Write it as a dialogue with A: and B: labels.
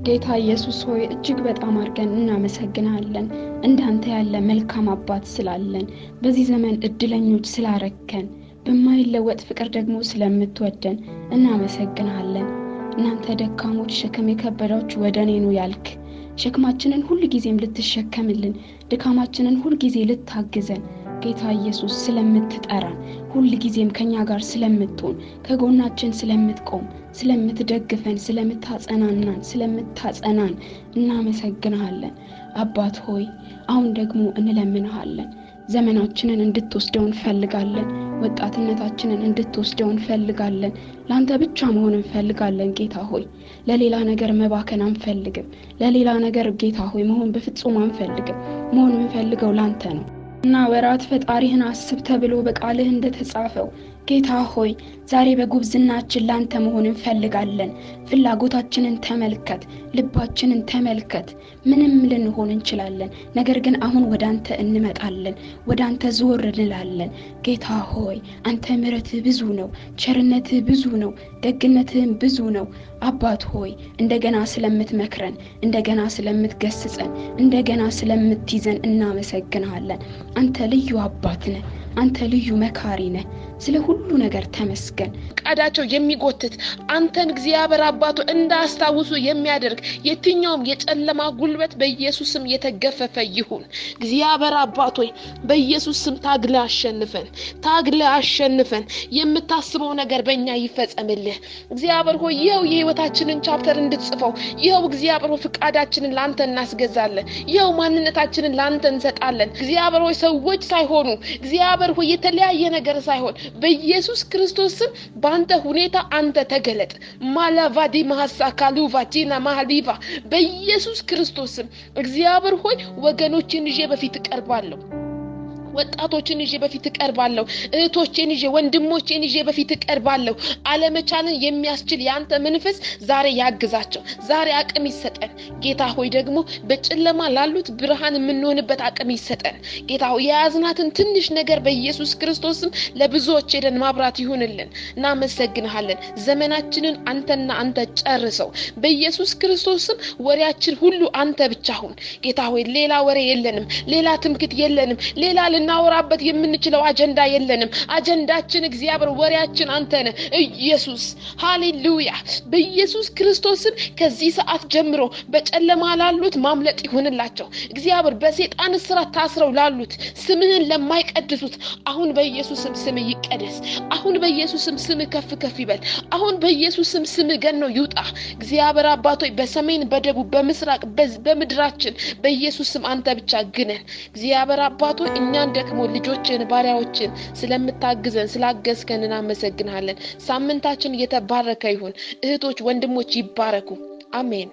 A: ጌታ ኢየሱስ ሆይ እጅግ በጣም አድርገን እናመሰግናለን እንዳንተ ያለ መልካም አባት ስላለን በዚህ ዘመን እድለኞች ስላረከን በማይለወጥ ፍቅር ደግሞ ስለምትወደን እናመሰግናለን። እናንተ ደካሞች ሸክም የከበዳችሁ ወደኔ ኑ ያልክ ሸክማችንን ሁሉ ጊዜም ልትሸከምልን ድካማችንን ሁሉ ጊዜ ልታግዘን ጌታ ኢየሱስ ስለምትጠራን ሁሉ ጊዜም ከኛ ጋር ስለምትሆን ከጎናችን ስለምትቆም ስለምትደግፈን ስለምታጸናን እናመሰግናለን። አባት ሆይ አሁን ደግሞ እንለምንሃለን ዘመናችንን እንድትወስደው እንፈልጋለን ወጣትነታችንን እንድትወስደው እንፈልጋለን ላንተ ብቻ መሆን እንፈልጋለን ጌታ ሆይ ለሌላ ነገር መባከን አንፈልግም ለሌላ ነገር ጌታ ሆይ መሆን በፍጹም አንፈልግም መሆን እንፈልገው ላንተ ነው እና ወራት ፈጣሪህን አስብ ተብሎ በቃልህ እንደተጻፈው ጌታ ሆይ ዛሬ በጉብዝናችን ላንተ መሆን እንፈልጋለን ፍላጎታችንን ተመልከት ልባችንን ተመልከት ምንም ልንሆን እንችላለን ነገር ግን አሁን ወዳንተ እንመጣለን ወዳንተ ዞር እንላለን ጌታ ሆይ አንተ ምሕረትህ ብዙ ነው ቸርነትህ ብዙ ነው ደግነትህ ብዙ ነው አባት ሆይ እንደገና ስለምትመክረን እንደገና ስለምትገስጸን እንደገና ስለምትይዘን እናመሰግናለን አንተ ልዩ አባት ነህ አንተ ልዩ መካሪ ነህ ስለ ሁሉ ነገር ተመስገን
B: ቃዳቸው የሚጎትት አንተን እግዚአብሔር አባቱ እንዳስታውሱ የሚያደርግ የትኛውም የጨለማ ጉልበት በኢየሱስም የተገፈፈ ይሁን እግዚአብሔር አባቱ በኢየሱስም ታግለ አሸንፈን የምታስበው ነገር በእኛ ይፈጸምልህ እግዚአብሔር ሆይ ይሄው የህይወታችንን ቻፕተር እንድትጽፈው ይሄው እግዚአብሔር ፍቃዳችንን ላንተ እናስገዛለን ይሄው ማንነታችንን ላንተ እንሰጣለን እግዚአብሔር ሆይ ሰዎች ሳይሆኑ እግዚአብሔር ሆይ የተለያየ ነገር ሳይሆን በኢየሱስ ክርስቶስም ባንተ ሁኔታ አንተ ተገለጥ ማላቫዲ ማሳካሉ ቫቲና ማሊቫ በኢየሱስ ክርስቶስም እግዚአብሔር ሆይ ወገኖችን ይዤ በፊት ቀርባለሁ ወጣቶችን ይዤ በፊት ቀርባለሁ እህቶችን ይዤ ወንድሞችን ይዤ በፊት ቀርባለሁ አለመቻልን የሚያስችል ያንተ መንፈስ ዛሬ ያግዛቸው ዛሬ አቅም ይሰጠን ጌታ ሆይ ደግሞ በጨለማ ላሉት ብርሃን የምንሆንበት አቅም ይሰጠን ጌታ ሆይ የያዝናትን ትንሽ ነገር በኢየሱስ ክርስቶስም ለብዙዎች ሄደን ማብራት ይሁንልን እናመሰግንሃለን ዘመናችንን አንተና አንተ ጨርሰው በኢየሱስ ክርስቶስም ወሬያችን ሁሉ አንተ ብቻ ሁን ጌታ ሆይ ሌላ ወሬ የለንም ሌላ ትምክት የለንም ሌላ ልናወራበት የምንችለው አጀንዳ የለንም አጀንዳችን እግዚአብሔር ወሬያችን አንተ ነህ ኢየሱስ ሃሌሉያ በኢየሱስ ክርስቶስም ከዚህ ሰዓት ጀምሮ በጨለማ ላሉት ማምለጥ ይሁንላቸው እግዚአብሔር በሰይጣን እስራት ታስረው ላሉት ስምህን ለማይቀድሱት አሁን በኢየሱስም ስም ይቀደስ አሁን በኢየሱስም ስም ከፍ ይበል አሁን በኢየሱስም ስም ገኖ ይውጣ እግዚአብሔር አባቶይ በሰሜን በደቡብ በምስራቅ በምድራችን በኢየሱስም አንተ ብቻ ግነን እግዚአብሔር አባቶይ እኛን ደግሞ ልጆችን ባሪያዎችን ስለምታግዘን ስላገዝከን እናመሰግናለን ሳምንታችን የተባረከ ይሁን እህቶች ወንድሞች ይባረኩ አሜን